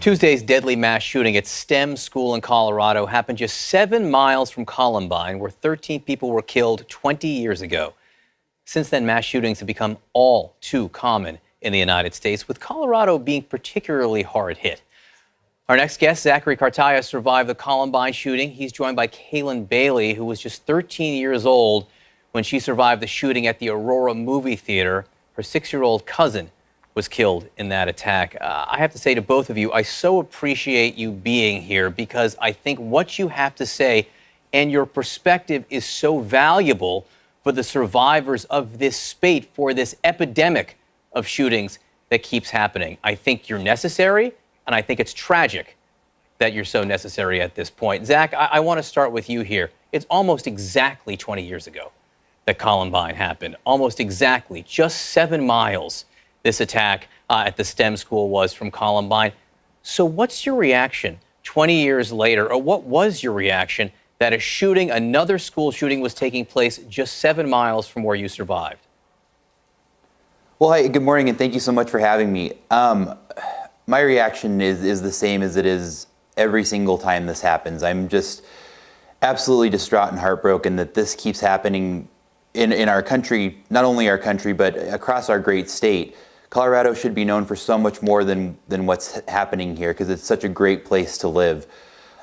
Tuesday's deadly mass shooting at STEM school in Colorado happened just 7 miles from Columbine, where 13 people were killed 20 years ago. Since then, mass shootings have become all too common in the United States, with Colorado being particularly hard hit. Our next guest, Zachary Cartaya, survived the Columbine shooting. He's joined by Kaylin Bailey, who was just 13 years old when she survived the shooting at the Aurora movie theater. Her 6-year-old cousin was killed in that attack. I have to say to both of you, I so appreciate you being here, because I think what you have to say and your perspective is so valuable for the survivors of this spate, for this epidemic of shootings that keeps happening. I think you're necessary, and I think it's tragic that you're so necessary at this point. Zach, I want to start with you here. It's almost exactly 20 years ago that Columbine happened. Almost exactly, just 7 miles this attack at the STEM school was from Columbine. So what's your reaction 20 years later, or what was your reaction that a shooting, another school shooting, was taking place just 7 miles from where you survived? Well, hi, good morning, and thank you so much for having me. My reaction is the same as it is every single time this happens. I'm just absolutely distraught and heartbroken that this keeps happening in our country, not only our country, but across our great state. Colorado should be known for so much more than what's happening here, because it's such a great place to live.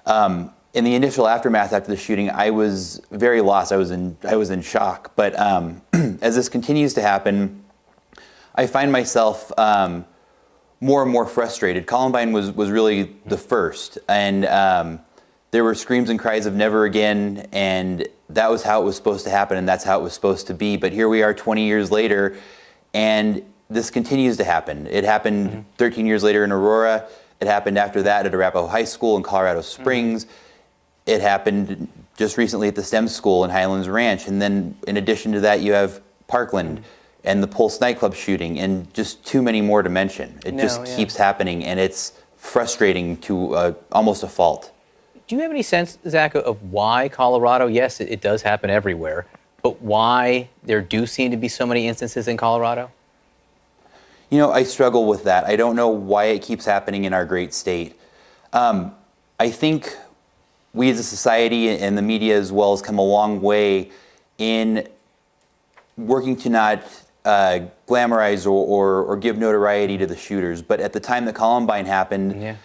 In the initial aftermath after the shooting, I was very lost. I was in shock. But as this continues to happen, I find myself more and more frustrated. Columbine was really the first, and there were screams and cries of never again, and that was how it was supposed to happen, and that's how it was supposed to be. But here we are 20 years later, and this continues to happen. It happened 13 years later in Aurora. It happened after that at Arapahoe High School in Colorado Springs. It happened just recently at the STEM school in Highlands Ranch. And then in addition to that, you have Parkland and the Pulse nightclub shooting, and just too many more to mention. It just keeps happening, and it's frustrating to almost a fault. Do you have any sense, Zach, of why Colorado, yes, it does happen everywhere, but why there do seem to be so many instances in Colorado? You know, I struggle with that. I don't know why it keeps happening in our great state. I think we as a society and the media as well has come a long way in working to not glamorize or give notoriety to the shooters. But at the time that Columbine happened,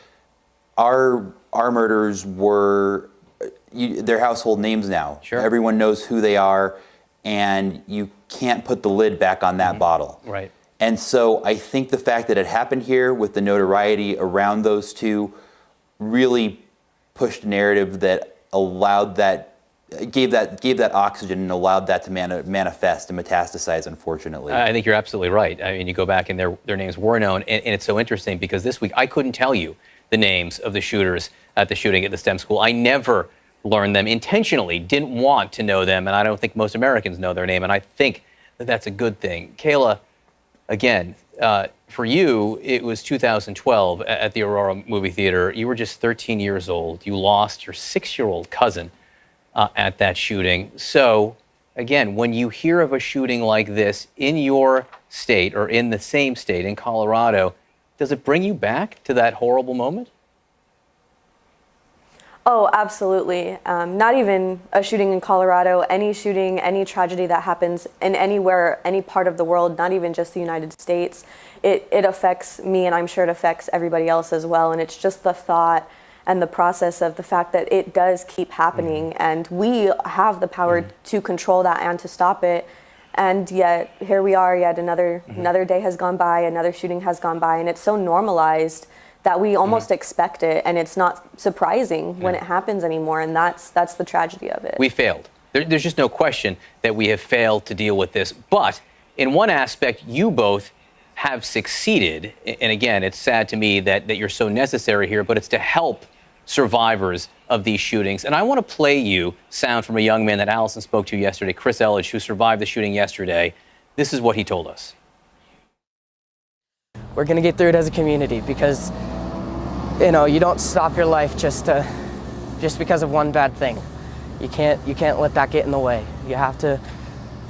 our murderers were, they're household names now. Sure. Everyone knows who they are, and you can't put the lid back on that bottle. Right. And so I think the fact that it happened here with the notoriety around those two really pushed a narrative that allowed that, gave that oxygen and allowed that to manifest and metastasize, unfortunately. I think you're absolutely right. I mean, you go back and their names were known, and it's so interesting because this week I couldn't tell you the names of the shooters at the shooting at the STEM school. I never learned them intentionally, didn't want to know them, and I don't think most Americans know their name, and I think that that's a good thing. Kayla, again, for you, it was 2012 at the Aurora movie theater. You were just 13 years old. You lost your 6-year-old cousin at that shooting. So, again, when you hear of a shooting like this in your state or in the same state, in Colorado, does it bring you back to that horrible moment? Oh, absolutely. Not even a shooting in Colorado, any shooting, any tragedy that happens in anywhere, any part of the world, not even just the United States, it affects me, and I'm sure it affects everybody else as well. And it's just the thought and the process of the fact that it does keep happening, and we have the power to control that and to stop it. And yet here we are, yet another day has gone by, another shooting has gone by, and it's so normalized that we almost expect it, and it's not surprising when it happens anymore, and that's the tragedy of it. We failed. There's just no question that we have failed to deal with this. But in one aspect, you both have succeeded. And again, it's sad to me that you're so necessary here, but it's to help survivors of these shootings. And I want to play you sound from a young man that Allison spoke to yesterday, Chris Elledge, who survived the shooting yesterday. This is what he told us. We're going to get through it as a community, because you know, you don't stop your life just because of one bad thing. You can't let that get in the way. You have to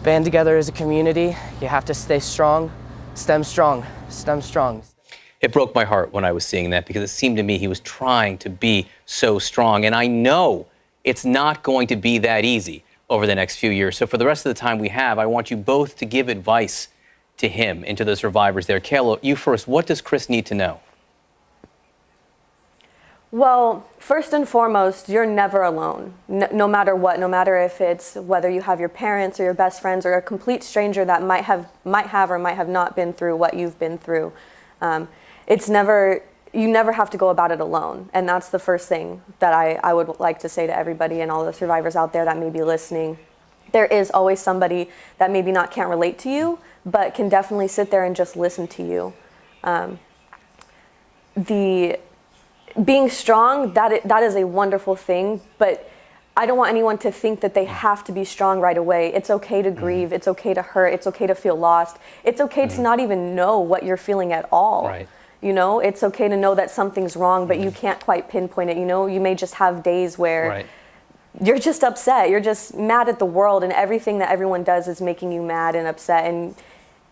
band together as a community. You have to stay strong, STEM strong, STEM strong. It broke my heart when I was seeing that because it seemed to me he was trying to be so strong. And I know it's not going to be that easy over the next few years. So for the rest of the time we have, I want you both to give advice to him and to the survivors there. Kayla, you first. What does Chris need to know? Well, first and foremost, you're never alone, no matter what, no matter if it's whether you have your parents or your best friends or a complete stranger that might have or might have not been through what you've been through. You never have to go about it alone. And that's the first thing that I would like to say to everybody and all the survivors out there that may be listening. There is always somebody that maybe can't relate to you, but can definitely sit there and just listen to you. Being strong, that is a wonderful thing, but I don't want anyone to think that they have to be strong right away. It's okay to grieve. It's okay to hurt. It's okay to feel lost. It's okay to not even know what you're feeling at all. Right. You know, it's okay to know that something's wrong, but you can't quite pinpoint it. You know, you may just have days where you're just upset. You're just mad at the world, and everything that everyone does is making you mad and upset. And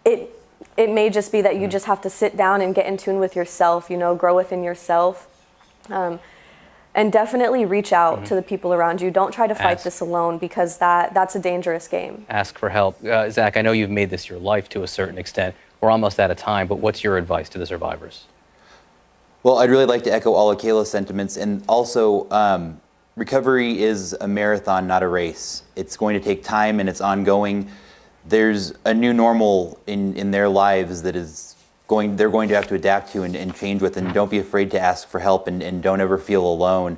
it may just be that you just have to sit down and get in tune with yourself, you know, grow within yourself. And definitely reach out to the people around you. Don't try to fight this alone, because that's a dangerous game. Ask for help. Zach, I know you've made this your life to a certain extent. We're almost out of time, but what's your advice to the survivors? Well, I'd really like to echo all of Kayla's sentiments, and also recovery is a marathon, not a race. It's going to take time, and it's ongoing. There's a new normal in their lives that they're going to have to adapt to and change with, and don't be afraid to ask for help, and don't ever feel alone.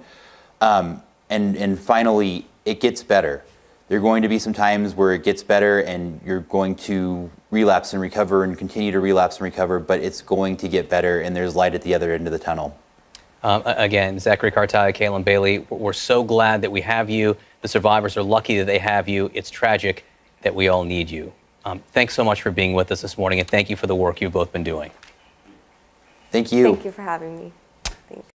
And finally, it gets better. There are going to be some times where it gets better and you're going to relapse and recover and continue to relapse and recover, but it's going to get better, and there's light at the other end of the tunnel. Again, Zachary Cartaya, Kaylin Bailey, we're so glad that we have you. The survivors are lucky that they have you. It's tragic that we all need you. Thanks so much for being with us this morning, and thank you for the work you've both been doing. Thank you. Thank you for having me.